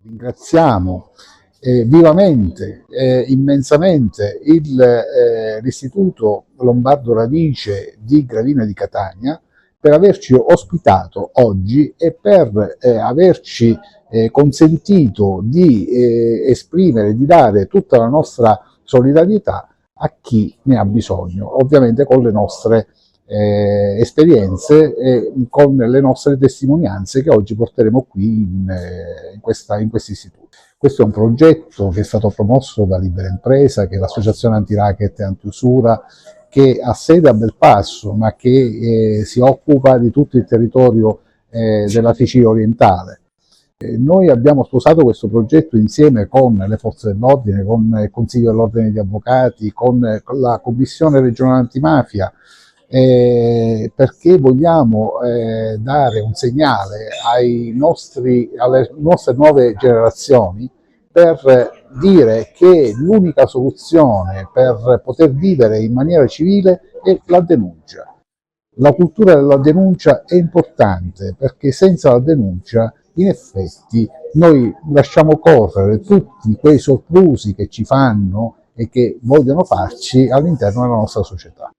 Ringraziamo vivamente, immensamente l'Istituto Lombardo Radice di Gravina di Catania per averci ospitato oggi e per averci consentito di esprimere, di dare tutta la nostra solidarietà a chi ne ha bisogno, ovviamente con le nostre esperienze e con le nostre testimonianze che oggi porteremo qui in questo istituto. Questo è un progetto che è stato promosso da Libera Impresa, che è l'associazione anti-racket e anti-usura, che ha sede a Belpasso, ma che si occupa di tutto il territorio della Sicilia orientale. Noi abbiamo sposato questo progetto insieme con le forze dell'ordine, con il Consiglio dell'Ordine degli Avvocati, con la Commissione regionale antimafia, perché vogliamo dare un segnale alle nostre nuove generazioni per dire che l'unica soluzione per poter vivere in maniera civile è la denuncia. La cultura della denuncia è importante perché senza la denuncia in effetti noi lasciamo correre tutti quei soprusi che ci fanno e che vogliono farci all'interno della nostra società.